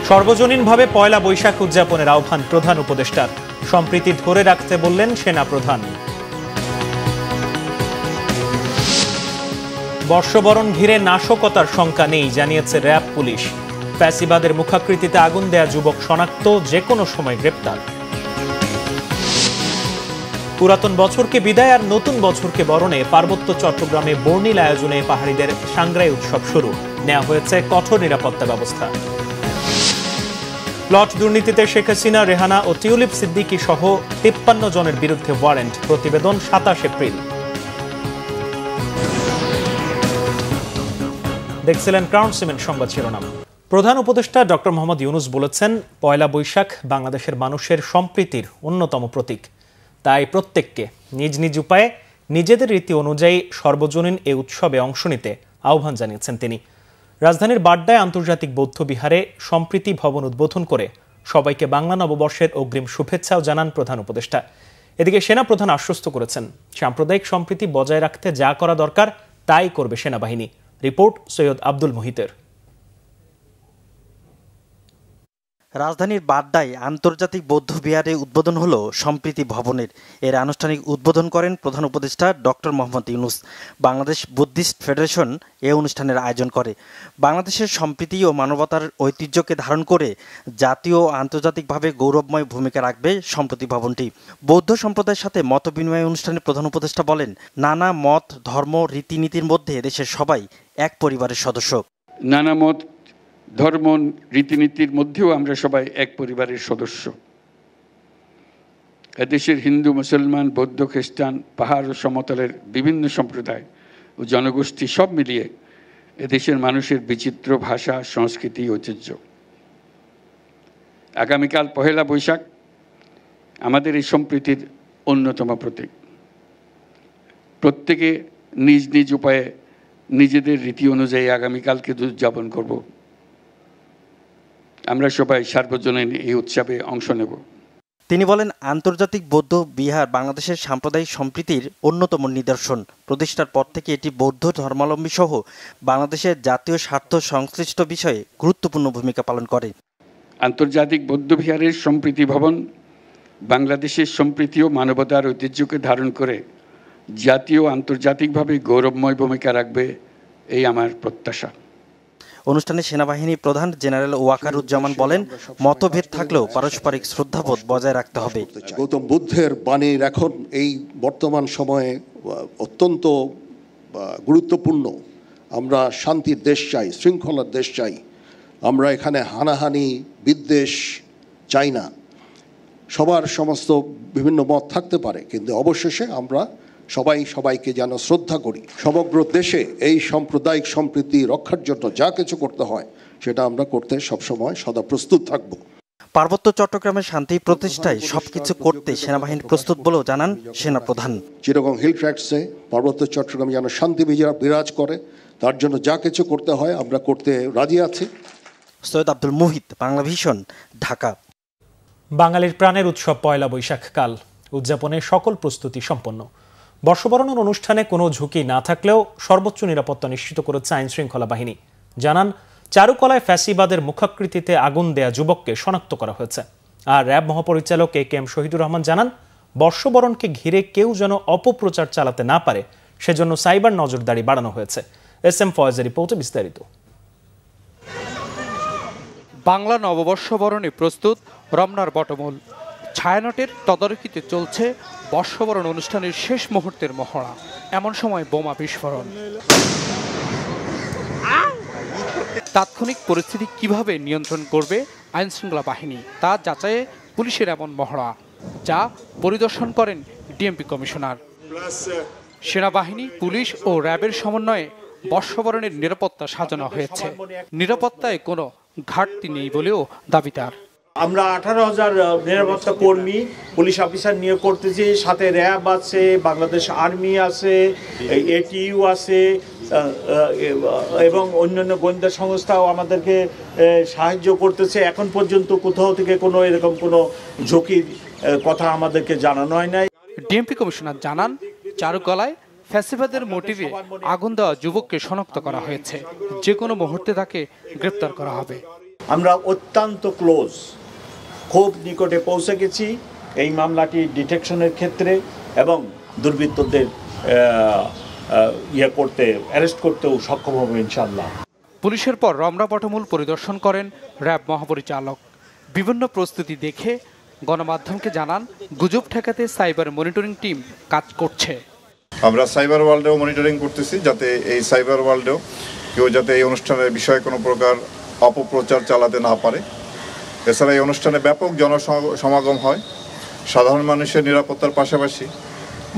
সর্বজনীনভাবে পয়লা বৈশাখ উদযাপনের আহ্বান প্রধান উপদেষ্টার। সম্প্রীতি ধরে রাখতে বললেন সেনা প্রধান। বর্ষবরণ ঘিরে নাশকতার শঙ্কা নেই জানিয়েছে র্যাব পুলিশ। ফ্যাসিবাদের মুখাকৃতিতে আগুন দেয়া যুবক শনাক্ত, যে কোনো সময় গ্রেপ্তার। পুরাতন বছরকে বিদায় আর নতুন বছরকে বরণে পার্বত্য চট্টগ্রামে বর্ণিল আয়োজনে পাহাড়িদের সাংগ্রাই উৎসব শুরু। নেওয়া হয়েছে কঠোর নিরাপত্তা ব্যবস্থা। প্লট দুর্নীতিতে শেখ হাসিনা, রেহানা ও টিউলিপ সিদ্দিকী সহ ৫৩ জনের বিরুদ্ধে ওয়ারেন্ট। প্রতিবেদন ২৭ এপ্রিল। দেখছিলেন ক্রাউন সিমেন্ট সংবাদ শিরোনাম। প্রধান উপদেষ্টা ডক্টর মোহাম্মদ ইউনূস বলেছেন, পয়লা বৈশাখ বাংলাদেশের মানুষের সম্প্রীতির অন্যতম প্রতীক। তাই প্রত্যেককে নিজ নিজ উপায়ে নিজেদের রীতি অনুযায়ী সর্বজনীন এ উৎসবে অংশ নিতে আহ্বান জানিয়েছেন তিনি। রাজধানীর বাড্ডায় আন্তর্জাতিক বৌদ্ধ বিহারে সম্প্রীতি ভবন উদ্বোধন করে সবাইকে বাংলা নববর্ষের অগ্রিম শুভেচ্ছাও জানান প্রধান উপদেষ্টা। এদিকে সেনা প্রধান আশ্বস্ত করেছেন, সাম্প্রদায়িক সম্প্রীতি বজায় রাখতে যা করা দরকার তাই করবে সেনাবাহিনী। রিপোর্ট সৈয়দ আব্দুল মুহিতের। রাজধানীর বাড্ডায় আন্তর্জাতিক বৌদ্ধ বিহারে উদ্বোধন হলো সম্প্রীতি ভবনের। এর আনুষ্ঠানিক উদ্বোধন করেন প্রধান উপদেষ্টা doctor Mohammad Yunus. Bangladesh Buddhist federation এ অনুষ্ঠানের আয়োজন করে। বাংলাদেশের সম্প্রীতি ও মানবতার ঐতিহ্যকে ধারণ করে জাতীয় ও আন্তর্জাতিকভাবে গৌরবময় ভূমিকা রাখবে সম্প্রীতি ভবনটি। বৌদ্ধ সম্প্রদায়ের সাথে মত বিনিময় অনুষ্ঠানে প্রধান উপদেষ্টা বলেন, নানা মত, ধর্ম, রীতিনীতির মধ্যে দেশের সবাই এক পরিবারের সদস্য। নানা মত, ধর্ম, রীতিনীতির মধ্যেও আমরা সবাই এক পরিবারের সদস্য। এদেশের হিন্দু, মুসলমান, বৌদ্ধ, খ্রিস্টান, পাহাড় ও সমতলের বিভিন্ন সম্প্রদায় ও জনগোষ্ঠী সব মিলিয়ে এদেশের মানুষের বিচিত্র ভাষা, সংস্কৃতি, ঐতিহ্য। আগামীকাল পহেলা বৈশাখ আমাদের এই সম্প্রীতির অন্যতম প্রতীক। প্রত্যেকে নিজ নিজ উপায়ে নিজেদের রীতি অনুযায়ী আগামীকালকে উদযাপন করব। আমরা সবাই সার্বজনীন এই উৎসবে অংশ নেব। তিনি বলেন, আন্তর্জাতিক বৌদ্ধ বিহার বাংলাদেশের সাম্প্রদায়িক সম্প্রীতির অন্যতম নিদর্শন। প্রতিষ্ঠার পর থেকে এটি বৌদ্ধ ধর্মাবলম্বী সহ বাংলাদেশের জাতীয় স্বার্থ সংশ্লিষ্ট বিষয়ে গুরুত্বপূর্ণ ভূমিকা পালন করে। আন্তর্জাতিক বৌদ্ধ বিহারের সম্প্রীতি ভবন বাংলাদেশের সম্প্রীতি ও মানবতার ঐতিহ্যকে ধারণ করে জাতীয় ও আন্তর্জাতিকভাবে গৌরবময় ভূমিকা রাখবে, এই আমার প্রত্যাশা। অনুষ্ঠানে সেনাবাহিনী প্রধান জেনারেল ওয়াকারুজ্জামান বলেন, মতভেদ থাকলেও পারস্পরিক শ্রদ্ধাবোধ বজায় রাখতে হবে। গৌতম বুদ্ধের বাণীর এখন এই বর্তমান সময়ে অত্যন্ত গুরুত্বপূর্ণ। আমরা শান্তির দেশ চাই, শৃঙ্খলার দেশ চাই। আমরা এখানে হানাহানি, বিদ্বেষ চাই না। সবার সমস্ত বিভিন্ন মত থাকতে পারে, কিন্তু অবশেষে আমরা সবাই সবাইকে যেন শ্রদ্ধা করি। সমগ্র দেশে এই সাম্প্রদায়িক সম্প্রীতি রক্ষার জন্য যা কিছু করতে হয় সেটা আমরা করতে সবসময় সদা প্রস্তুত থাকব। পার্বত্য চট্টগ্রামের শান্তি প্রতিষ্ঠায় সবকিছু করতে সেনাবাহিনী প্রস্তুত বলেও জানান সেনা প্রধান। চিটাগং হিল ট্র্যাক্টসে পার্বত্য চট্টগ্রামে যেন শান্তি বিরাজ করে, তার জন্য যা কিছু করতে হয় আমরা করতে রাজি আছি। সৈয়দ আব্দুল মুহিত, বাংলা ভিশন, ঢাকা। বাঙালির প্রাণের উৎসব পয়লা বৈশাখ কাল উদযাপনে সকল প্রস্তুতি সম্পন্ন। বর্ষবরণের অনুষ্ঠানে কোনো ঝুঁকি না থাকলেও সর্বোচ্চ নিরাপত্তা নিশ্চিত করেছে আইন শৃঙ্খলা বাহিনী। জানান, চারুকলায় ফ্যাসিবাদের মুখাকৃতিতে আগুন দেয়া যুবককে শনাক্ত করা হয়েছে। আর র্যাব মহাপরিচালক এ.কে.এম. শহীদুর রহমান জানান, বর্ষবরণকে ঘিরে কেউ যেন অপপ্রচার চালাতে না পারে সেজন্য সাইবার নজরদারি বাড়ানো হয়েছে। এস.এম. ফয়েজের রিপোর্টে বিস্তারিত। বাংলা নববর্ষ বরণে প্রস্তুত রমনার বটমূল। ছায়ানটের তদারকিতে চলছে বর্ষবরণ অনুষ্ঠানের শেষ মুহূর্তের মহড়া। এমন সময় বোমা বিস্ফোরণ। তাৎক্ষণিক পরিস্থিতি কিভাবে নিয়ন্ত্রণ করবে আইন শৃঙ্খলা বাহিনী তা যাচাইয়ে পুলিশের এমন মহড়া, যা পরিদর্শন করেন ডিএমপি কমিশনার। সেনাবাহিনী, পুলিশ ও র্যাবের সমন্বয়ে বর্ষবরণের নিরাপত্তা সাজানো হয়েছে। নিরাপত্তায় কোনো ঘাটতি নেই বলেও দাবি তার। আমরা 18,000 নিরাপত্তা কর্মী, পুলিশ অফিসার নিয়োগ করতেছি। সাথে র্যাব আছে, বাংলাদেশ আর্মি আছে, এটিইউ আছে এবং অন্যান্য গোয়েন্দা সংস্থাও আমাদেরকে সাহায্য করতেছে। এখন পর্যন্ত কোথাও থেকে কোনো এরকম কোনো ঝুঁকির কথা আমাদেরকে জানানো হয় নাই। ডিএমপি কমিশনার জানান, চারুকলায় ফ্যাসিবাদের মোটিভে আগুন দেওয়া যুবককে শনাক্ত করা হয়েছে। যে কোনো মুহূর্তে তাকে গ্রেপ্তার করা হবে। আমরা অত্যন্ত ক্লোজ, খুব নিকটে পৌঁছে গেছি এই মামলাটি ডিটেকশনের ক্ষেত্রে এবং দুর্বৃত্তদের অ্যারেস্ট করতেও সক্ষম হবে ইনশাআল্লাহ। পুলিশের পর রমনা পটমূল পরিদর্শন করেন র্যাব মহাপরিচালক। বিভিন্ন প্রস্তুতি দেখে গণমাধ্যমকে জানান গুজব ঠেকাতে সাইবার মনিটরিং টিম কাজ করছে। আমরা সাইবার ওয়ার্ল্ডেও মনিটরিং করতেছি, যাতে এই সাইবার ওয়ার্ল্ডেও কেউ যাতে এই অনুষ্ঠানের বিষয়ে কোনো প্রকার অপপ্রচার চালাতে না পারে। এছাড়া এই অনুষ্ঠানে ব্যাপক জনসমাগম হয়। সাধারণ মানুষের নিরাপত্তার পাশাপাশি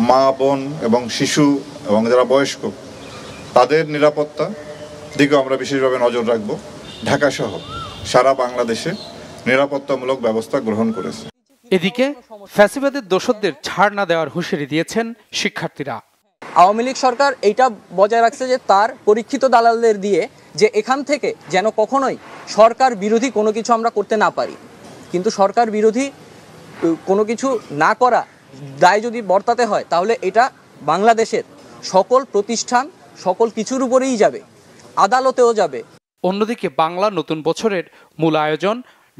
মা, বোন এবং শিশু এবং যারা বয়স্ক তাদের নিরাপত্তা দিকেও আমরা বিশেষভাবে নজর রাখব। ঢাকাসহ সারা বাংলাদেশে নিরাপত্তামূলক ব্যবস্থা গ্রহণ করেছে। এদিকে ফ্যাসিবাদের দোষরদের ছাড় না দেওয়ার হুঁশিয়ারি দিয়েছেন শিক্ষার্থীরা। আওয়ামী লীগ সরকার এইটা বজায় রাখছে যে তার পরীক্ষিত দালালদের দিয়ে যে এখান থেকে যেন কখনোই সরকার বিরোধী কোনো কিছু আমরা করতে না পারি। কিন্তু সরকার বিরোধী কোনো কিছু না করা দায় যদি বর্তাতে হয় তাহলে এটা বাংলাদেশের সকল প্রতিষ্ঠান সকল কিছুর উপরেই যাবে, আদালতেও যাবে। অন্যদিকে বাংলা নতুন বছরের মূল আয়োজন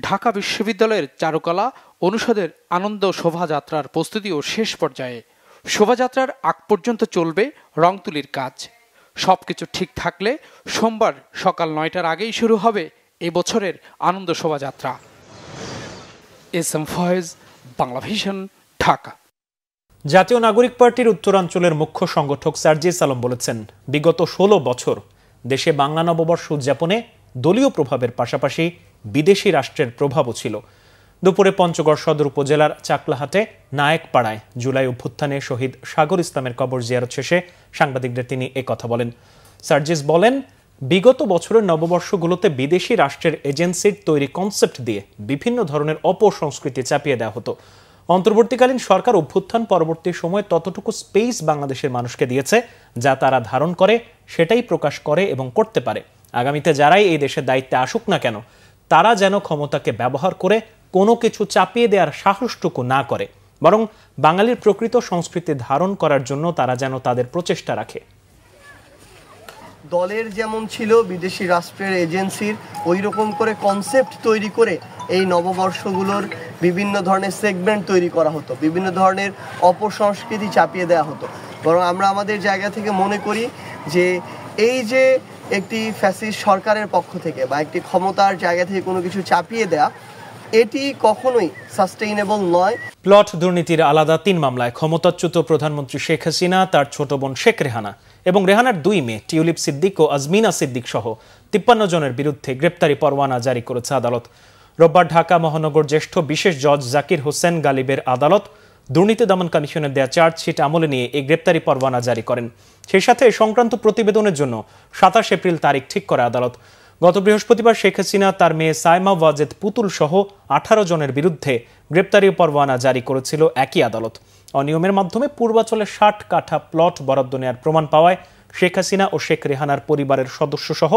ঢাকা বিশ্ববিদ্যালয়ের চারুকলা অনুষদের আনন্দ শোভাযাত্রার প্রস্তুতিও শেষ পর্যায়ে। শোভাযাত্রার আগ পর্যন্ত চলবে রং তুলির কাজ। সবকিছু ঠিক থাকলে সোমবার সকাল ৯টার আগেই শুরু হবে এবছরের আনন্দ শোভাযাত্রা। এস.এম. ফয়েজ, বাংলা ভিশন, ঢাকা। জাতীয় নাগরিক পার্টির উত্তরাঞ্চলের মুখ্য সংগঠক সার্জিস আলম বলেছেন, বিগত ১৬ বছর দেশে বাংলা নববর্ষ উদযাপনে দলীয় প্রভাবের পাশাপাশি বিদেশি রাষ্ট্রের প্রভাবও ছিল। দুপুরে পঞ্চগড় সদর উপজেলার চাকলাহাটে নায়েকপাড়ায় জুলাই অভ্যুত্থানে শহীদ সাগর ইসলামের কবর জিয়ারত শেষে সাংবাদিকদের তিনি একথা বলেন। সার্জিস বলেন, বিগত বছরের নববর্ষগুলোতে বিদেশি রাষ্ট্রের এজেন্সির তৈরি কনসেপ্ট দিয়ে বিভিন্ন ধরনের অপসংস্কৃতি চাপিয়ে দেওয়া হতো। অন্তর্বর্তীকালীন সরকার অভ্যুত্থান পরবর্তী সময়ে ততটুকু স্পেস বাংলাদেশের মানুষকে দিয়েছে যা তারা ধারণ করে, সেটাই প্রকাশ করে এবং করতে পারে। আগামীতে যারাই এই দেশের দায়িত্বে আসুক না কেন, তারা যেন ক্ষমতাকে ব্যবহার করে কোনো কিছু চাপিয়ে দেওয়ার সাহসটুকু না করে, বরং বাঙালির প্রকৃত সংস্কৃতি ধারণ করার জন্য তারা যেন তাদের প্রচেষ্টা রাখে। দলের যেমন ছিল বিদেশি রাষ্ট্রের এজেন্সির ওই রকম করে কনসেপ্ট তৈরি করে এই নববর্ষগুলোর বিভিন্ন ধরনের সেগমেন্ট তৈরি করা হতো, বিভিন্ন ধরনের অপসংস্কৃতি চাপিয়ে দেওয়া হতো। বরং আমরা আমাদের জায়গা থেকে মনে করি যে এই যে একটি ফ্যাসিস্ট সরকারের পক্ষ থেকে বা একটি ক্ষমতার জায়গা থেকে কোনো কিছু চাপিয়ে দেয়া, এটি কখনোই সাস্টেইনেবল নয়। প্লট দুর্নীতির আলাদা ৩ মামলায় ক্ষমতাচ্যুত প্রধানমন্ত্রী শেখ হাসিনা, তার ছোট বোন শেখ রেহানা এবং রেহানার 2 মেয়ে টিউলিপ সিদ্দিক ও আজমিনা সিদ্দিক সহ 53 জনের বিরুদ্ধে গ্রেপ্তারি পরোয়ানা জারি করেছে আদালত। রোববার ঢাকা মহানগর জ্যেষ্ঠ বিশেষ জজ জাকির হোসেন গালিবের আদালত দুর্নীতি দমন কমিশনের দেয়া চার্জশিট আমলে নিয়ে এই গ্রেপ্তারি পরোয়ানা জারি করেন। সেই সাথে সংক্রান্ত প্রতিবেদনের জন্য 27 এপ্রিল তারিখ ঠিক করে আদালত। গত বৃহস্পতিবার শেখ হাসিনা, তার মেয়ে সাইমা ওয়াজেদ পুতুল সহ 18 জনের বিরুদ্ধে গ্রেপ্তারি পরোয়ানা জারি করেছিল একই আদালত। অনিয়মের মাধ্যমে পূর্বাচলে 60 কাঠা প্লট বরাদ্দ নেওয়ার প্রমাণ পাওয়ায় শেখ হাসিনা ও শেখ রেহানার পরিবারের সদস্য সহ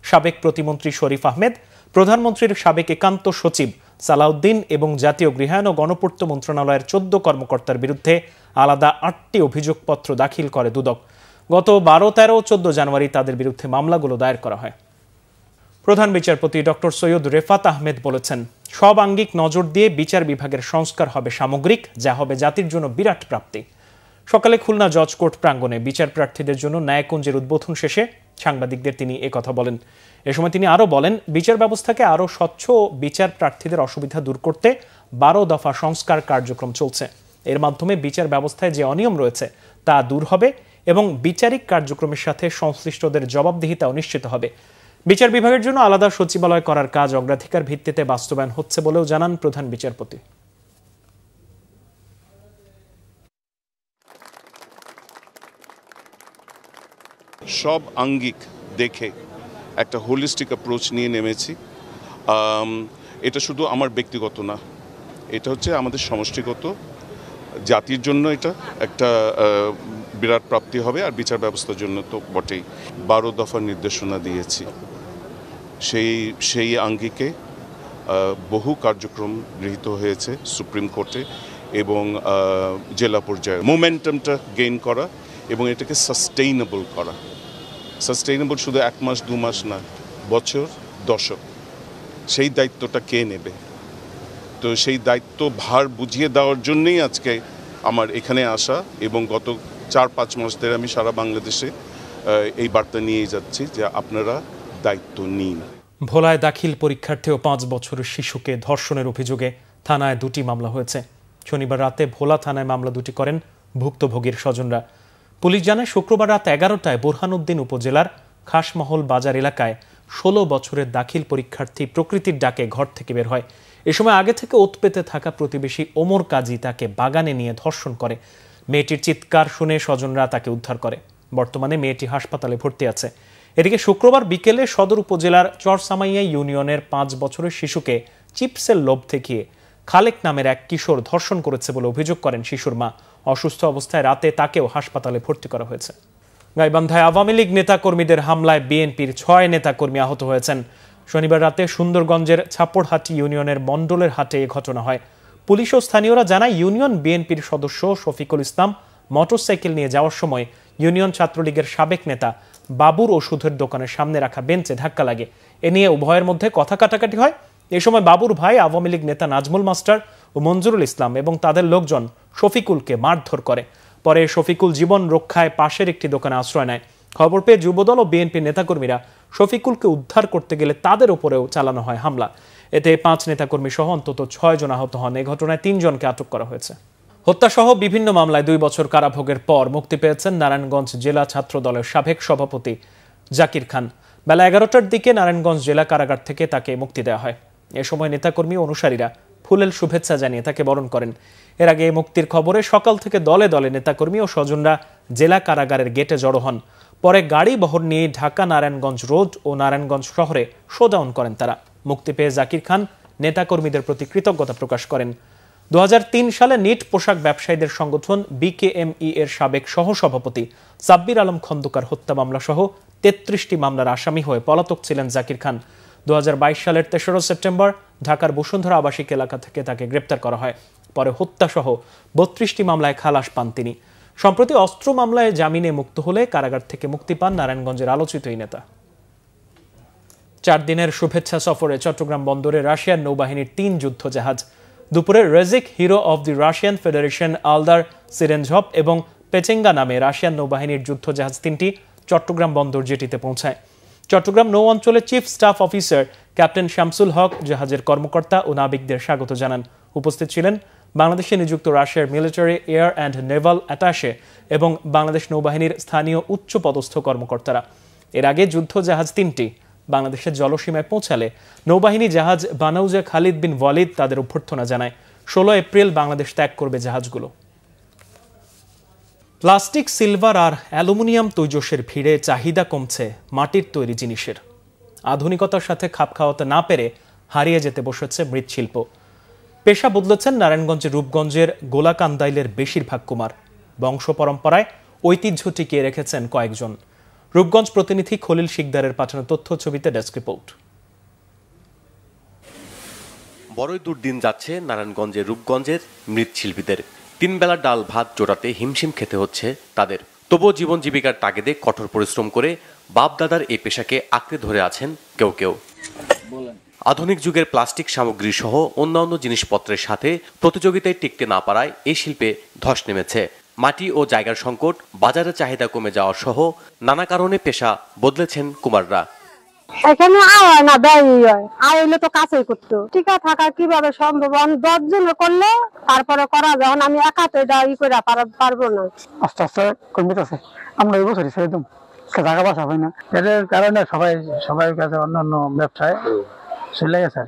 সাবেক প্রতিমন্ত্রী শরীফ আহমেদ, প্রধানমন্ত্রীর সাবেক একান্ত সচিব সালাউদ্দিন এবং জাতীয় গৃহায়ন ও গণপূর্ত মন্ত্রণালয়ের 14 কর্মকর্তার বিরুদ্ধে আলাদা 8টি অভিযোগপত্র দাখিল করে দুদক। গত 12, 13 ও 14 জানুয়ারি তাদের বিরুদ্ধে মামলাগুলো দায়ের করা হয়। প্রধান বিচারপতি ডক্টর সৈয়দ রেফাত আহমেদ বলেছেন, সব আঙ্গিক নজর দিয়ে বিচার বিভাগের সংস্কার হবে সামগ্রিক, যা হবে জাতির জন্য বিরাট প্রাপ্তি। সকালে খুলনা জজ কোর্ট প্রাঙ্গণে বিচার প্রার্থীদের জন্য ন্যায়কুঞ্জের উদ্বোধন শেষে সাংবাদিকদের তিনি একথা বলেন। এ সময় তিনি আরও বলেন, বিচার ব্যবস্থাকে আরও স্বচ্ছ ও বিচার প্রার্থীদের অসুবিধা দূর করতে 12 দফা সংস্কার কার্যক্রম চলছে। এর মাধ্যমে বিচার ব্যবস্থায় যে অনিয়ম রয়েছে তা দূর হবে এবং বিচারিক কার্যক্রমের সাথে সংশ্লিষ্টদের জবাবদিহিতাও নিশ্চিত হবে। বিচার বিভাগের জন্য আলাদা সচিবালয় করার কাজ অগ্রাধিকার ভিত্তিতে বাস্তবায়ন হচ্ছে বলেও জানান প্রধান বিচারপতি। সব আঙ্গিক দেখে একটা হোলিস্টিক অ্যাপ্রোচ নিয়ে নেমেছি। এটা শুধু আমার ব্যক্তিগত না, এটা হচ্ছে আমাদের সমষ্টিগত, জাতির জন্য এটা একটা বিরাট প্রাপ্তি হবে, আর বিচার ব্যবস্থার জন্য তো বটেই। 12 দফার নির্দেশনা দিয়েছি, সেই আঙ্গিকে বহু কার্যক্রম গৃহীত হয়েছে সুপ্রিম কোর্টে এবং জেলা পর্যায়ে। মোমেন্টামটা গেইন করা এবং এটাকে সাস্টেইনেবল করা। সাস্টেইনেবল শুধু 1 মাস 2 মাস না, বছর, দশক। সেই দায়িত্বটা কে নেবে? তো সেই দায়িত্ব ভার বুঝিয়ে দেওয়ার জন্যই আজকে আমার এখানে আসা, এবং গত 4-5 মাস ধরে আমি সারা বাংলাদেশে এই বার্তা নিয়ে যাচ্ছি যে আপনারা দায়িত্ব নিন। ভোলায় দাখিল পরীক্ষার্থী ও 5 বছরের শিশুকে ধর্ষণের অভিযোগে থানায় 2টি মামলা হয়েছে। শনিবার রাতে ভোলা থানায় মামলা 2টি করেন ভুক্তভোগীর স্বজনরা। পুলিশ জানায় শুক্রবার রাত 11টায় বোরহানউদ্দিন উপজেলার খাসমহল বাজার এলাকায় 16 বছরের দাখিল পরীক্ষার্থী প্রকৃতির ডাকে ঘর থেকে বের হয়। এ সময় আগে থেকে ওত পেতে থাকা প্রতিবেশী ওমর কাজী তাকে বাগানে নিয়ে ধর্ষণ করে। মেয়েটির চিৎকার শুনে স্বজনরা তাকে উদ্ধার করে। বর্তমানে মেয়েটি হাসপাতালে ভর্তি আছে। এদিকে শুক্রবার বিকেলে সদর উপজেলার চরসামাইয়া ইউনিয়নের 5 বছরের শিশুকে চিপসের লোভ দেখিয়ে খালেক নামের এক কিশোর ধর্ষণ করেছে বলে অভিযোগ করেন শিশুর মা। অসুস্থ অবস্থায় রাতে তাকেও হাসপাতালে ভর্তি করা হয়েছে। গাইবান্ধায় আওয়ামী লীগ নেতাকর্মীদের হামলায় বিএনপির 6 নেতাকর্মী আহত হয়েছেন। শনিবার রাতে সুন্দরগঞ্জের ছাপড়হাটি ইউনিয়নের মণ্ডলের হাটে এ ঘটনা হয়। পুলিশ ও স্থানীয়রা জানায় ইউনিয়ন বিএনপির সদস্য শফিকুল ইসলাম মোটরসাইকেল নিয়ে যাওয়ার সময় ইউনিয়ন ছাত্রলীগের সাবেক নেতা বাবুর ওষুধের দোকানের সামনে রাখা বেঞ্চে ধাক্কা লাগে। এ নিয়ে উভয়ের মধ্যে কথা কাটাকাটি হয়। এ সময় বাবুর ভাই আওয়ামী লীগ নেতা নাজমুল মাস্টার ও মঞ্জুরুল ইসলাম এবং তাদের লোকজন শফিকুলকে মারধর করে। পরে শফিকুল জীবন রক্ষায় পাশের একটি দোকানে আশ্রয় নেয়। খবর পেয়ে যুবদল ও বিএনপি নেতাকর্মীরা শফিকুলকে উদ্ধার করতে গেলে তাদের উপরেও চালানো হয় হামলা। এতে 5 নেতাকর্মী সহ অন্তত 6 জন আহত হন। এই ঘটনায় 3 জনকে আটক করা হয়েছে। হত্যাসহ বিভিন্ন মামলায় 2 বছর কারাভোগের পর মুক্তি পেয়েছেন নারায়ণগঞ্জ জেলা ছাত্র দলের সাবেক সভাপতি জাকির খান। বেলা 11টার দিকে নারায়ণগঞ্জ জেলা কারাগার থেকে তাকে মুক্তি দেওয়া হয়। এ সময় নেতাকর্মী অনুসারীরা ফুলেল শুভেচ্ছা জানিয়ে তাকে বরণ করেন। এর আগে মুক্তির খবরে সকাল থেকে দলে দলে নেতাকর্মী ও স্বজনরা জেলা কারাগারের গেটে জড়ো হন। পরে গাড়ি বহর নিয়ে ঢাকা নারায়ণগঞ্জ রোড ও নারায়ণগঞ্জ শহরে শোডাউন করেন তারা। মুক্তি পেয়ে জাকির খান নেতাকর্মীদের প্রতি কৃতজ্ঞতা প্রকাশ করেন। 2003 সালে নিট পোশাক ব্যবসায়ীদের সংগঠন বিকেএমই এর সাবেক সহসভাপতি সাব্বির আলম খন্দকার হত্যা মামলা সহ 33টি মামলার আসামি হয়ে পলাতক ছিলেন জাকির খান। 2022 সালের 3রা সেপ্টেম্বর ঢাকার বসুন্ধরা আবাসিক এলাকা থেকে তাকে গ্রেপ্তার করা হয়। পরে হত্যাসহ 32টি মামলায় খালাস পান তিনি। সম্প্রতি অস্ত্র মামলায় জামিনে মুক্ত হলে কারাগার থেকে মুক্তি পান নারায়ণগঞ্জের আলোচিত এই নেতা। 4 দিনের শুভেচ্ছা সফরে চট্টগ্রাম বন্দরে রাশিয়ার নৌবাহিনীর 3 যুদ্ধ জাহাজ দুপুরে Rezkiy hero of the Russian Federation Aldar Tsydenzhapov এবং পেচেঙ্গা নামে রাশিয়ান নৌবাহিনীর যুদ্ধ জাহাজ 3টি চট্টগ্রাম বন্দর জেটিতে পৌঁছায়। চট্টগ্রাম নৌ অঞ্চলের chief staff officer captain Shamsul Haque জাহাজের কর্মকর্তা ও নাবিকদের স্বাগত জানান। উপস্থিত ছিলেন বাংলাদেশে নিযুক্ত রাশিয়ার military air and Naval attaché এবং বাংলাদেশ নৌবাহিনীর স্থানীয় উচ্চপদস্থ কর্মকর্তারা। এর আগে যুদ্ধ জাহাজ 3টি বাংলাদেশের জলসীমায় পৌঁছালে নৌবাহিনী জাহাজ বানাউজে খালিদ বিন ওয়ালিদ তাদের অভ্যর্থনা জানায়। 16 এপ্রিল বাংলাদেশ ত্যাগ করবে জাহাজগুলো। প্লাস্টিক, সিলভার আর অ্যালুমিনিয়াম তৈজসের ভিড়ে চাহিদা কমছে মাটির তৈরি জিনিসের। আধুনিকতার সাথে খাপ খাওয়াতে না পেরে হারিয়ে যেতে বসেছে মৃৎশিল্প। পেশা বদলেছেন নারায়ণগঞ্জের রূপগঞ্জের গোলাকান্দাইলের বেশিরভাগ কুমার। বংশ পরম্পরায় ঐতিহ্য টিকিয়ে রেখেছেন কয়েকজন। রূপগঞ্জ প্রতিনিধি খলিল শিকদারের পাঠানো তথ্য ছবিতে ডেস্ক রিপোর্ট। বড়ই দুর্দিন যাচ্ছে নারায়ণগঞ্জের রূপগঞ্জের মৃৎশিল্পীদের। 3 বেলা ডাল ভাত জোটাতে হিমশিম খেতে হচ্ছে তাদের। তবুও জীবন জীবিকার তাগিদে কঠোর পরিশ্রম করে বাপ দাদার এই পেশাকে আঁকড়ে ধরে আছেন কেউ কেউ। আধুনিক যুগের প্লাস্টিক সামগ্রী সহ অন্যান্য জিনিসপত্রের সাথে প্রতিযোগিতায় টিকতে না পারায় এই শিল্পে ধস নেমেছে। মাটি ও জায়গার সংকট, বাজারের চাহিদা কমে যাওয়া সহ নানা কারণে পেশা বদলেছেন কুমাররা। এখানে আয় হয় না, ব্যয় হয়। আয় হইলে তো কাছেই করতো, টিকা থাকা কিভাবে সম্ভব? 10 জন করলে তারপরে করা, যখন আমি একা তো এটা ই করে পারবো না। আস্তে আস্তে কমে গেছে। আমরা এই বছরই ছেড়ে দিম, জায়গা বাসা হয় না। এদের কারণে সবাই কাছে অন্যান্য ব্যবসায় চলে গেছে।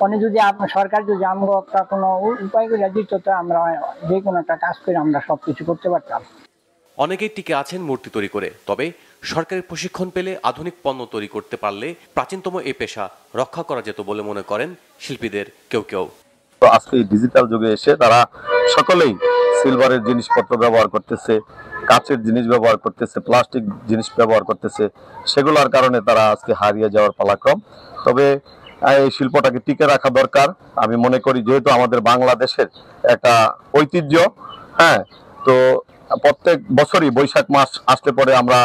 মানে যদি সরকার যদি আমরা একটা কোনো উপায় করে দিত, তো আমরা যে কোনো একটা কাজ করে আমরা সবকিছু করতে পারতাম। অনেকেই টিকে আছেন মূর্তি তৈরি করে। তবে সরকারি প্রশিক্ষণ পেলে আধুনিক পণ্য তৈরি করতে পারলে প্রাচীনতম এই পেশা রক্ষা করা যেত বলে মনে করেন শিল্পীদের কেউ কেউ। আজকে ডিজিটাল যুগে এসে তারা সকলেই সিলভারের জিনিসপত্র ব্যবহার করতেছে, কাচের জিনিস ব্যবহার করতেছে, প্লাস্টিক জিনিস ব্যবহার করতেছে। সেগুলোর কারণে তারা আজকে হারিয়ে যাওয়ার পালাক্রম। তবে এই শিল্পটাকে টিকে রাখা দরকার আমি মনে করি, যেহেতু আমাদের বাংলাদেশের একটা ঐতিহ্য। হ্যাঁ, তো প্রত্যেক বছরই বৈশাখ মাস আসলে পরে আমরা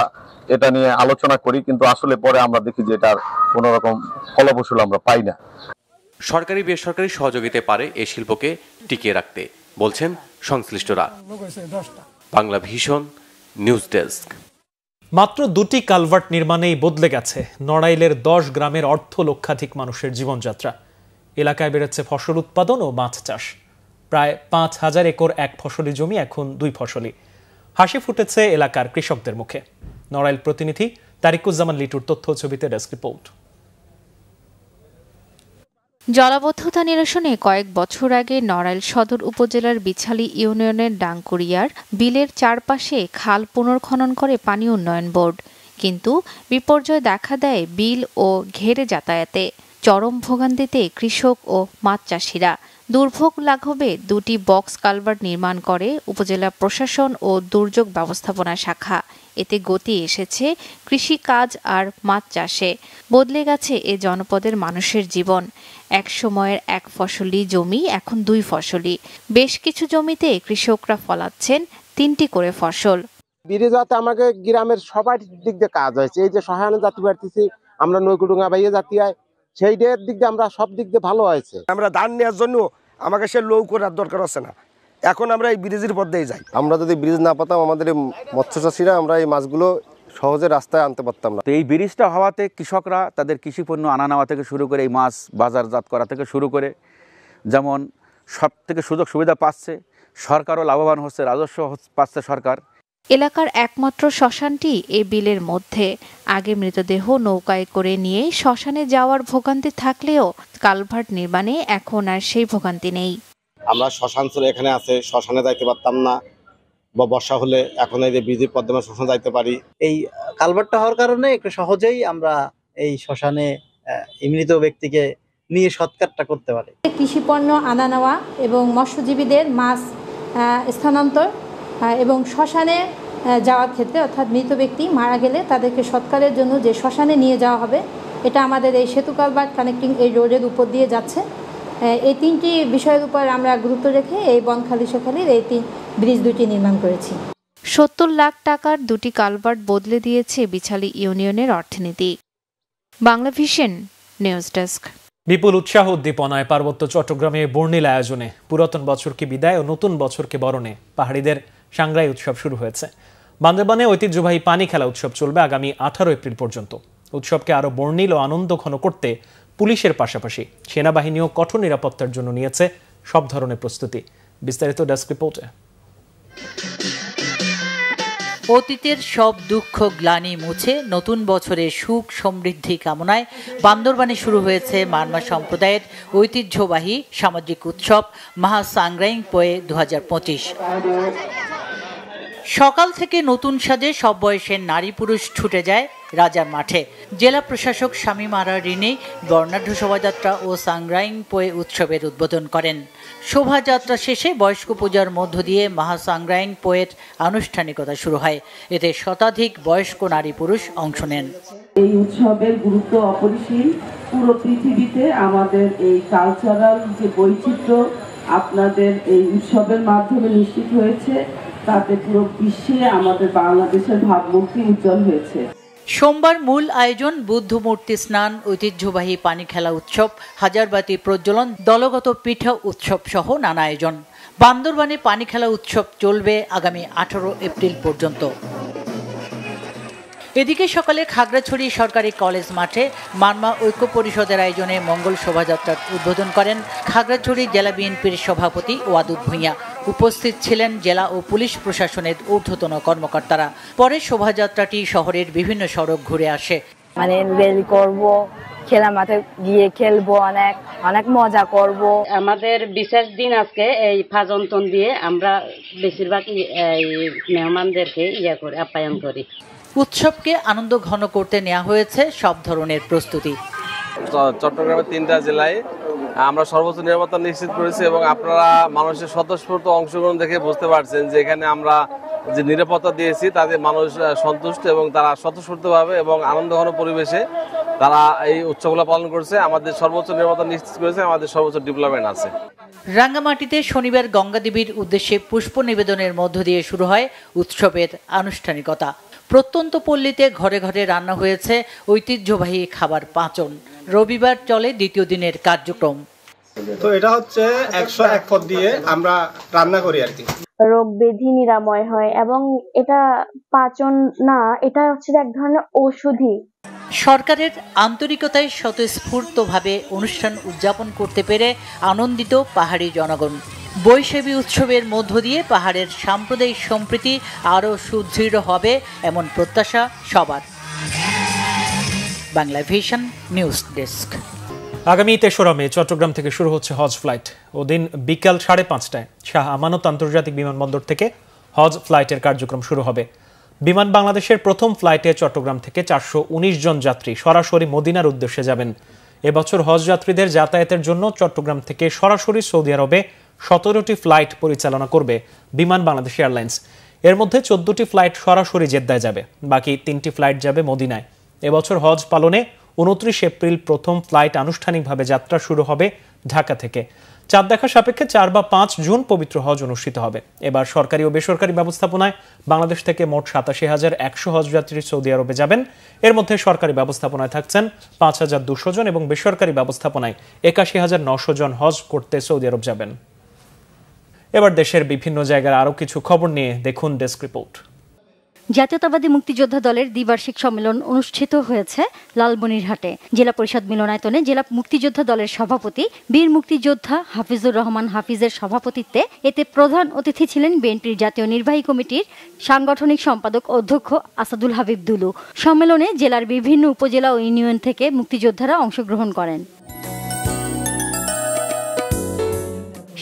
এটা নিয়ে আলোচনা করি, কিন্তু আসলে পরে আমরা দেখি যে এটার কোনো রকম ফলপ্রসূ আমরা পাই না। সরকারি বেসরকারি সহযোগিতা পারে এই শিল্পকে টিকিয়ে রাখতে, বলছেন সংশ্লিষ্টরা। Bangla vision news desk. মাত্র 2টি কালভার্ট নির্মাণেই বদলে গেছে নড়াইলের 10 গ্রামের অর্ধ লক্ষাধিক মানুষের জীবনযাত্রা। এলাকায় বেড়েছে ফসল উৎপাদন ও মাছ চাষ। প্রায় 5000 একর এক ফসলি জমি এখন 2 ফসলি। হাসি ফুটেছে এলাকার কৃষকদের মুখে। নড়াইল প্রতিনিধি তারিকুজ্জামান লিটুর তথ্য ছবিতে ডেস্ক রিপোর্ট। জলাবদ্ধতা নিরসনে কয়েক বছর আগে নড়াইল সদর উপজেলার বিছালী ইউনিয়নের ডাংকুরিয়ার বিলের চারপাশে খাল পুনর্খনন করে পানি উন্নয়ন বোর্ড, কিন্তু বিপর্যয় দেখা দেয় বিল ও ঘেরে যাতায়াতে। চরম ভোগান্তিতে কৃষক ও মাছ চাষিরা। দুর্ভোগ লাঘবে 2টি বক্স কালভার্ট নির্মাণ করে উপজেলা প্রশাসন ও দুর্যোগ ব্যবস্থাপনা শাখা। এতে গতি এসেছে কৃষি কাজ আর মাছ চাষে। বদলে গেছে এ জনপদের মানুষের জীবন। এক সময়ের এক ফসলি জমি এখন 2 ফসলি। বেশ কিছু জমিতে কৃষকরা ফলাচ্ছেন 3টি করে ফসল। ব্রিজতে আমাকে গ্রামের সবাই দিক দিয়ে কাজ হয়েছে। এই যে সহায়না জাতি পারতেছি আমরা নৈকুডুঙ্গা বাইয়ে জাতি হয়, সেই দিক দিয়ে আমরা সব দিক দিয়ে ভালো হয়েছে। আমরা ধান নেওয়ার জন্য আমাকে সে লৌ করার দরকার আছে না, এখন আমরা এই ব্রিজের পথেই যাই। আমরা যদি ব্রিজ না পাতাম আমাদের মৎস্য চাষিরা আমরা এই মাছগুলো সহজে রাস্তায় আনতে পারতাম না। তো এই ব্রিজটা হওয়াতে কৃষকরা তাদের কৃষি পণ্য আনা নেওয়া থেকে শুরু করে এই মাছ বাজারজাত করা থেকে শুরু করে যেমন সব থেকে সুযোগ সুবিধা পাচ্ছে, সরকারও লাভবান হচ্ছে, রাজস্ব পাচ্ছে সরকার। এলাকার একমাত্র শ্মশানটি এ বিলের মধ্যে। আগে মৃতদেহ নৌকায় করে নিয়ে শ্মশানে যাওয়ার ভোগান্তি থাকলেও কালভার্ট নির্মাণে এখন আর সেই ভোগান্তি নেই। আমরা শ্মশান ছিল এখানে আছে, শ্মশানে যাইতে পারতাম না, বা বর্ষা হলে এখন এই যে ব্রিজের পদ্মা শ্মশানে যাইতে পারি। এই কালভার্টটা হওয়ার কারণে একটু সহজেই আমরা এই শ্মশানে মৃত ব্যক্তিকে নিয়ে সৎকারটা করতে পারি। কৃষি পণ্য আনা নেওয়া এবং মৎস্যজীবীদের মাছ স্থানান্তর এবং শ্মশানে যাওয়ার ক্ষেত্রে, অর্থাৎ মৃত ব্যক্তি মারা গেলে তাদেরকে সৎকারের জন্য যে শ্মশানে নিয়ে যাওয়া হবে, এটা আমাদের এই সেতু কালভার্ট কানেক্টিং এই রোডের উপর দিয়ে যাচ্ছে। এই 3টি বিষয়ের উপর আমরা গুরুত্ব রেখে এই বনখালি সোখালির এই ব্রিজ 2টি নির্মাণ করেছি। 70 লাখ টাকার 2টি কালভার্ট বদলে দিয়েছে বিছালী ইউনিয়নের অর্থনীতি। Bangla vision news desk. বিপুল উৎসাহ উদ্দীপনায় পার্বত্য চট্টগ্রামে বর্ণিল আয়োজনে পুরাতন বছরকে বিদায় ও নতুন বছরকে বরণে পাহাড়িদের সাংগ্রাই উৎসব শুরু হয়েছে। বান্দরবানে ঐতিহ্যবাহী পানি খেলা উৎসব চলবে আগামী 18 এপ্রিল পর্যন্ত। উৎসবকে আরো বর্ণিল ও আনন্দঘন করতে পুলিশের পাশাপাশি সেনাবাহিনীও কঠোর নিরাপত্তার জন্য নিয়েছে সব ধরনের প্রস্তুতি। বিস্তারিত ডেস্ক রিপোর্টে। অতীতের সব দুঃখ গ্লানি মুছে নতুন বছরের সুখ সমৃদ্ধি কামনায় বান্দরবানে শুরু হয়েছে মারমা সম্প্রদায়ের ঐতিহ্যবাহী সামাজিক উৎসব মহা সাংগ্রাইং পোয়ে 2025। সকাল থেকে নতুন সাজে সব বয়সের নারী পুরুষ ছুটে যায় রাজার মাঠে। জেলা প্রশাসক শামীম আরা রিনি বর্ণাঢ্য শোভাযাত্রা ও সাংগ্রাইং পোয়ে উৎসবের উদ্বোধন করেন। শোভাযাত্রা শেষে বয়স্ক পূজার মধ্য দিয়ে মহা সাংগ্রাইং পোয়ের আনুষ্ঠানিকতা শুরু হয়। এতে শতাধিক বয়স্ক নারী পুরুষ অংশ নেন। এই উৎসবের গুরুত্ব অপরিসীম। পুরো পৃথিবীতে আমাদের এই কালচারাল যে বৈচিত্র্য আপনাদের এই উৎসবের মাধ্যমে নিশ্চিত হয়েছে, তাতে পুরো বিশ্বে আমাদের বাংলাদেশের ভাবমূর্তি উজ্জ্বল হয়েছে। সোমবার মূল আয়োজন বুদ্ধ মূর্তি স্নান, ঐতিহ্যবাহী পানি খেলা উৎসব, হাজারবাতি প্রজ্বলন, দলগত পিঠা উৎসব সহ নানা আয়োজন। বান্দরবানে পানি খেলা উৎসব চলবে আগামী 18 এপ্রিল পর্যন্ত। এদিকে সকালে খাগড়াছড়ি সরকারি কলেজ মাঠে মারমা ঐক্য পরিষদের আয়োজনে মঙ্গল শোভাযাত্রার উদ্বোধন করেন খাগড়াছড়ি জেলা বিএনপির সভাপতি ওয়াদুদ ভূঁইয়া। উপস্থিত ছিলেন জেলা ও পুলিশ প্রশাসনের ঊর্ধ্বতন কর্মকর্তারা। পরে শোভাযাত্রাটি শহরের বিভিন্ন সড়ক ঘুরে আসে। মানে রেলি করব, খেলা মাঠে গিয়ে খেলবো, অনেক মজা করব। আমাদের বিশেষ দিন আজকে এই ফাজন্তন দিয়ে আমরা বেশিরভাগ মেহমানদেরকে আপ্যায়ন করি। উৎসবকে আনন্দ ঘন করতে নেওয়া হয়েছে সব ধরনের প্রস্তুতি। চট্টগ্রামের 3টা জেলায় আমরা সর্বোচ্চ নিরাপত্তা নিশ্চিত করেছি এবং আপনারা মানুষের স্বতঃস্ফূর্ত অংশগ্রহণ দেখে বুঝতে পারছেন যে এখানে আমরা যে নিরাপত্তা দিয়েছি তাতে মানুষ সন্তুষ্ট এবং তারা স্বতঃস্ফূর্তভাবে এবং আনন্দঘন পরিবেশে তারা এই উৎসবগুলো পালন করছে। আমাদের সর্বোচ্চ নিরাপত্তা নিশ্চিত করেছে, আমাদের সর্বোচ্চ ডেভেলপমেন্ট আছে। রাঙ্গামাটিতে শনিবার গঙ্গা দেবীর উদ্দেশ্যে পুষ্প নিবেদনের মধ্য দিয়ে শুরু হয় উৎসবের আনুষ্ঠানিকতা। প্রত্যন্ত পল্লীতে ঘরে ঘরে রান্না হয়েছে ঐতিহ্যবাহী খাবার পাঁচন। রবিবার চলে দ্বিতীয় দিনের কার্যক্রম। তো এটা হচ্ছে 101 পদ দিয়ে আমরা রান্না করি আর কি। রোগ ব্যাধি নিরাময় হয় এবং এটা পাচন না, এটা হচ্ছে এক ধরনের ঔষধি। সরকারের আন্তরিকতায় স্বতঃস্ফূর্তভাবে অনুষ্ঠান উদযাপন করতে পেরে আনন্দিত পাহাড়ি জনগণ। বৈশাখী উৎসবের মধ্য দিয়ে পাহাড়ের সাম্প্রদায়িক সম্প্রীতি আরও সুদৃঢ় হবে এমন প্রত্যাশা সবার। Bangla vision news desk. আগামী ৩রা মে চট্টগ্রাম থেকে শুরু হচ্ছে হজ ফ্লাইট। ওদিন বিকাল 5:30টায় শাহ আমানত আন্তর্জাতিক বিমানবন্দর থেকে হজ ফ্লাইটের কার্যক্রম শুরু হবে। বিমান বাংলাদেশের প্রথম ফ্লাইটে চট্টগ্রাম থেকে 419 জন যাত্রী সরাসরি মদিনার উদ্দেশ্যে যাবেন। এবছর হজ যাত্রীদের যাতায়াতের জন্য চট্টগ্রাম থেকে সরাসরি সৌদি আরবে 17টি ফ্লাইট পরিচালনা করবে বিমান বাংলাদেশ এয়ারলাইন্স। এর মধ্যে 14টি ফ্লাইট সরাসরি জেদ্দায় যাবে, বাকি 3টি ফ্লাইট যাবে মদিনায়। এবছর হজ পালনে 29 এপ্রিল প্রথম ফ্লাইট আনুষ্ঠানিকভাবে যাত্রা শুরু হবে ঢাকা থেকে। চাঁদ দেখা সাপেক্ষে 4 বা 5 জুন পবিত্র হজ অনুষ্ঠিত হবে। এবার সরকারি ও বেসরকারি ব্যবস্থাপনায় বাংলাদেশ থেকে মোট 87,100 হজযাত্রী সৌদি আরবে যাবেন। এর মধ্যে সরকারি ব্যবস্থাপনায় থাকছেন 5,200 জন এবং বেসরকারি ব্যবস্থাপনায় 81,900 জন হজ করতে সৌদি আরব যাবেন। এবার দেশের বিভিন্ন জায়গার আরও কিছু খবর নিয়ে দেখুন ডেস্ক রিপোর্ট। জাতীয়তাবাদী মুক্তিযোদ্ধা দলের দ্বিবার্ষিক সম্মেলন অনুষ্ঠিত হয়েছে লালমনিরহাটে। জেলা পরিষদ মিলনায়তনে জেলা মুক্তিযোদ্ধা দলের সভাপতি বীর মুক্তিযোদ্ধা হাফিজুর রহমান হাফিজের সভাপতিত্বে এতে প্রধান অতিথি ছিলেন বিএনপির জাতীয় নির্বাহী কমিটির সাংগঠনিক সম্পাদক অধ্যক্ষ আসাদুল হাবিব দুলু। সম্মেলনে জেলার বিভিন্ন উপজেলা ও ইউনিয়ন থেকে মুক্তিযোদ্ধারা অংশগ্রহণ করেন।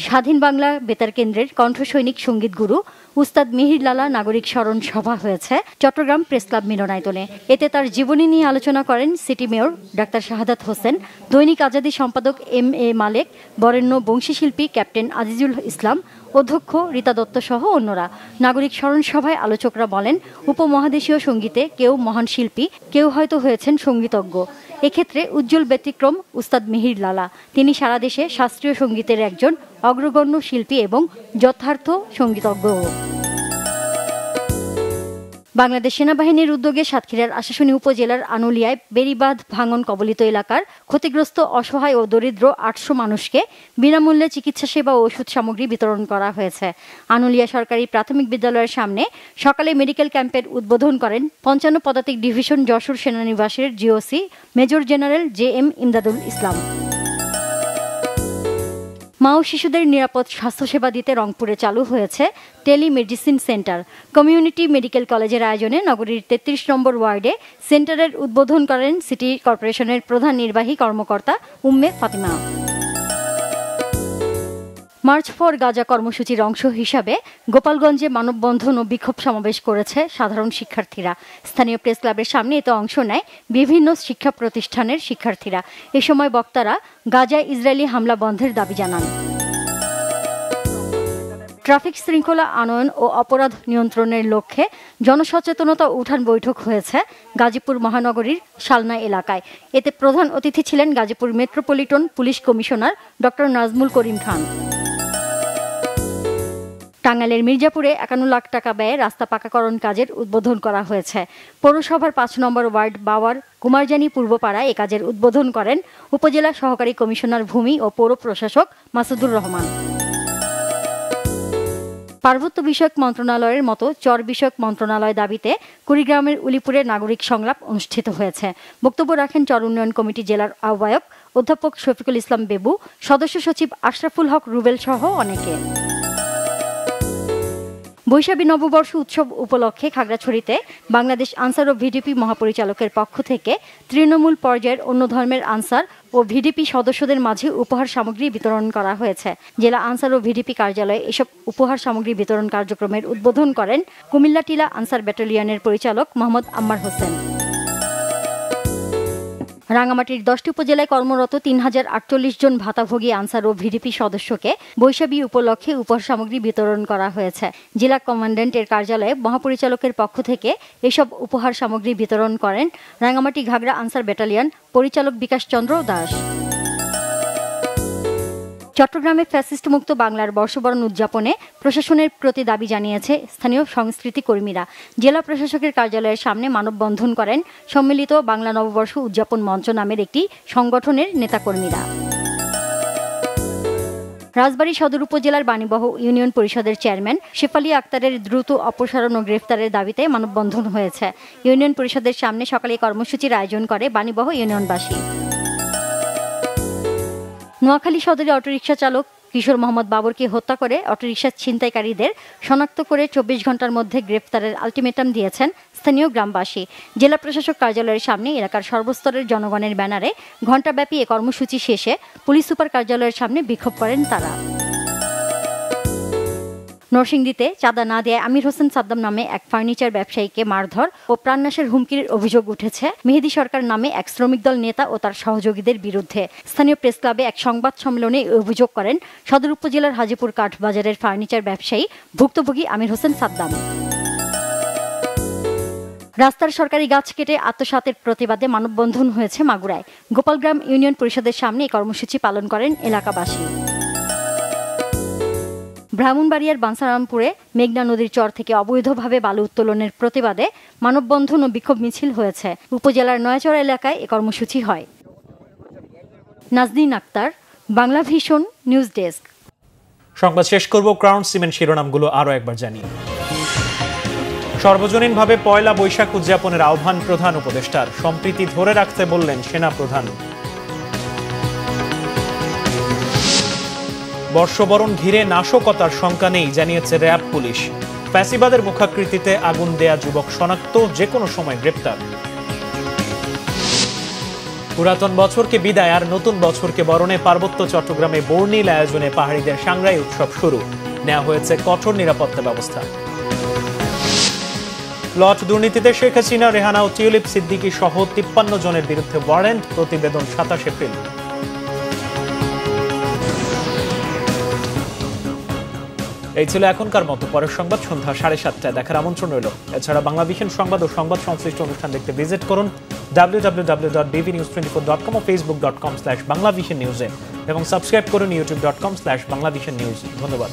স্বাধীন বাংলা বেতার কেন্দ্রের কণ্ঠসৈনিক সঙ্গীত গুরু উস্তাদ মিহির লালা নাগরিক স্মরণ সভা হয়েছে চট্টগ্রাম প্রেস ক্লাব মিলনায়তনে। এতে তার জীবনী নিয়ে আলোচনা করেন city mayor doctor Shahadat Hossain, দৈনিক আজাদী সম্পাদক MA মালেক, বরেণ্য বংশীশিল্পী ক্যাপ্টেন আজিজুল ইসলাম, অধ্যক্ষ রীতা দত্ত সহ অন্যরা। নাগরিক স্মরণ সভায় আলোচকরা বলেন, উপমহাদেশীয় সঙ্গীতে কেউ মহান শিল্পী, কেউ হয়তো হয়েছেন সঙ্গীতজ্ঞ। এক্ষেত্রে উজ্জ্বল ব্যতিক্রম উস্তাদ মিহির লালা। তিনি সারা দেশে শাস্ত্রীয় সঙ্গীতের একজন অগ্রগণ্য শিল্পী এবং যথার্থ সঙ্গীতজ্ঞ। বাংলাদেশ সেনাবাহিনীর উদ্যোগে সাতক্ষীরার আশাশুনি উপজেলার আনুলিয়ায় বেড়িবাঁধ ভাঙন কবলিত এলাকার ক্ষতিগ্রস্ত অসহায় ও দরিদ্র 800 মানুষকে বিনামূল্যে চিকিৎসা সেবা ও ওষুধ সামগ্রী বিতরণ করা হয়েছে। আনুলিয়া সরকারি প্রাথমিক বিদ্যালয়ের সামনে সকালে মেডিকেল ক্যাম্পের উদ্বোধন করেন 55 পদাতিক ডিভিশন যশোর সেনানিবাসের GOC major general JM Imdadul Islam. মা ও শিশুদের নিরাপদ স্বাস্থ্যসেবা দিতে রংপুরে চালু হয়েছে টেলিমেডিসিন সেন্টার। কমিউনিটি মেডিকেল কলেজের আয়োজনে নগরীর 33 নম্বর ওয়ার্ডে সেন্টারের উদ্বোধন করেন সিটি কর্পোরেশনের প্রধান নির্বাহী কর্মকর্তা Umme Fatima. March for Gaza কর্মসূচির অংশ হিসাবে গোপালগঞ্জে মানববন্ধন ও বিক্ষোভ সমাবেশ করেছে সাধারণ শিক্ষার্থীরা। স্থানীয় প্রেস ক্লাবের সামনে এতে অংশ নেয় বিভিন্ন শিক্ষা প্রতিষ্ঠানের শিক্ষার্থীরা। এ সময় বক্তারা গাজায় ইসরায়েলি হামলা বন্ধের দাবি জানান। ট্রাফিক শৃঙ্খলা আনয়ন ও অপরাধ নিয়ন্ত্রণের লক্ষ্যে জনসচেতনতা উঠান বৈঠক হয়েছে গাজীপুর মহানগরীর শালনা এলাকায়। এতে প্রধান অতিথি ছিলেন Gazipur metropolitan police commissioner doctor Nazmul Karim Khan. টাঙ্গাইলের মির্জাপুরে 51 লাখ টাকা ব্যয়ে রাস্তা পাকাকরণ কাজের উদ্বোধন করা হয়েছে। পৌরসভার 5 নম্বর ওয়ার্ড বাওয়ার কুমারজানি পূর্বপাড়ায় এ কাজের উদ্বোধন করেন উপজেলা সহকারী কমিশনার ভূমি ও পৌর প্রশাসক মাসুদুর রহমান। পার্বত্য বিষয়ক মন্ত্রণালয়ের মতো চর বিষয়ক মন্ত্রণালয় দাবিতে কুড়িগ্রামের উলিপুরে নাগরিক সংলাপ অনুষ্ঠিত হয়েছে। বক্তব্য রাখেন চর উন্নয়ন কমিটি জেলার আহ্বায়ক অধ্যাপক শফিকুল ইসলাম বেবু, সদস্য সচিব আশরাফুল হক রুবেল সহ অনেকে। বৈশাখী নববর্ষ উৎসব উপলক্ষে খাগড়াছড়িতে বাংলাদেশ আনসার ও ভিডিপি মহাপরিচালকের পক্ষ থেকে তৃণমূল পর্যায়ের অন্য ধর্মের আনসার ও ভিডিপি সদস্যদের মাঝে উপহার সামগ্রী বিতরণ করা হয়েছে। জেলা আনসার ও ভিডিপি কার্যালয়ে এসব উপহার সামগ্রী বিতরণ কার্যক্রমের উদ্বোধন করেন কুমিল্লা টিলা আনসার ব্যাটালিয়নের পরিচালক মোহাম্মদ আম্মার হোসেন। রাঙামাটির 10টি উপজেলায় কর্মরত 3048 জন ভাতাভোগী আনসার ও ভিডিপি সদস্যকে বৈশাখী উপলক্ষে উপহার সামগ্রী বিতরণ করা হয়েছে। জেলা কমান্ড্যান্টের কার্যালয়ে মহাপরিচালকের পক্ষ থেকে এসব উপহার সামগ্রী বিতরণ করেন রাঙামাটি ঘাগড়া আনসার ব্যাটালিয়ন পরিচালক বিকাশ চন্দ্র দাস। চট্টগ্রামে ফ্যাসিস্ট মুক্ত বাংলার বর্ষবরণ উদযাপনে প্রশাসনের প্রতি দাবি জানিয়েছে স্থানীয় সংস্কৃতি কর্মীরা। জেলা প্রশাসকের কার্যালয়ের সামনে মানববন্ধন করেন সম্মিলিত বাংলা নববর্ষ উদযাপন মঞ্চ নামের একটি সংগঠনের নেতাকর্মীরা। রাজবাড়ী সদর উপজেলার বাণীবহ ইউনিয়ন পরিষদের চেয়ারম্যান শেফালী আক্তারের দ্রুত অপসারণ ও গ্রেফতারের দাবিতে মানববন্ধন হয়েছে। ইউনিয়ন পরিষদের সামনে সকালে কর্মসূচির আয়োজন করে বাণীবহ ইউনিয়নবাসী। নোয়াখালী সদরে অটোরিকশা চালক কিশোর মোহাম্মদ বাবরকে হত্যা করে অটোরিকশা ছিনতাইকারীদের শনাক্ত করে 24 ঘন্টার মধ্যে গ্রেফতারের আলটিমেটাম দিয়েছেন স্থানীয় গ্রামবাসী। জেলা প্রশাসক কার্যালয়ের সামনে এলাকার সর্বস্তরের জনগণের ব্যানারে ঘণ্টাব্যাপী এ কর্মসূচি শেষে পুলিশ সুপার কার্যালয়ের সামনে বিক্ষোভ করেন তারা। নরসিংদীতে চাঁদা না দেয় আমির হোসেন সাদ্দাম নামে এক ফার্নিচার ব্যবসায়ীকে মারধর ও প্রাণনাশের হুমকির অভিযোগ উঠেছে মেহেদী সরকার নামে এক শ্রমিক দল নেতা ও তার সহযোগীদের বিরুদ্ধে। স্থানীয় প্রেস ক্লাবে এক সংবাদ সম্মেলনে অভিযোগ করেন সদর উপজেলার হাজিপুর কাঠ বাজারের ফার্নিচার ব্যবসায়ী ভুক্তভোগী আমির হোসেন সাদ্দাম। রাস্তার সরকারি গাছ কেটে আত্মসাতের প্রতিবাদে মানববন্ধন হয়েছে মাগুরায়। গোপালগ্রাম ইউনিয়ন পরিষদের সামনে এই কর্মসূচি পালন করেন এলাকাবাসী। ব্রাহ্মণবাড়িয়ার বাঞ্ছারামপুরে মেঘনা নদীর চর থেকে অবৈধভাবে বালু উত্তোলনের প্রতিবাদে মানববন্ধন ও বিক্ষোভ মিছিল হয়েছে। উপজেলার নয়াচড়া এলাকায় এ কর্মসূচি হয়। Nazneen Akhtar, Bangla vision news desk. সংবাদ শেষ করব ক্রাউন সিমেন্ট শিরোনামগুলো আরো একবার জানিয়ে। সর্বজনীনভাবে পয়লা বৈশাখ উদযাপনের আহ্বান প্রধান উপদেষ্টার, সম্প্রীতি ধরে রাখতে বললেন সেনা প্রধান। বর্ষবরণ ঘিরে নাশকতার শঙ্কা নেই জানিয়েছে র্যাব পুলিশ। ফ্যাসিবাদের মুখাকৃতিতে আগুন দেয়া যুবক শনাক্ত, যে কোনো সময় গ্রেপ্তার। পুরাতন বছরকে বিদায় আর নতুন বছরকে বরণে পার্বত্য চট্টগ্রামে বর্ণিল আয়োজনে পাহাড়িদের সাংগ্রাই উৎসব শুরু, নেওয়া হয়েছে কঠোর নিরাপত্তা ব্যবস্থা। লট দুর্নীতিতে শেখ হাসিনা, রেহানা ও টিউলিপ সিদ্দিকী সহ 53 জনের বিরুদ্ধে ওয়ারেন্ট, প্রতিবেদন 27 এপ্রিল। এই ছিল এখনকার মতো। পরের সংবাদ সন্ধ্যা 7:30টায় দেখার আমন্ত্রণ রইল। এছাড়া বাংলা ভিশন সংবাদ ও সংবাদ সংশ্লিষ্ট অনুষ্ঠান দেখতে ভিজিট করুন www.bvnews24.com ও facebook.com/banglavisionnews এবং সাবস্ক্রাইব করুন youtube.com/banglavisionnews। ধন্যবাদ।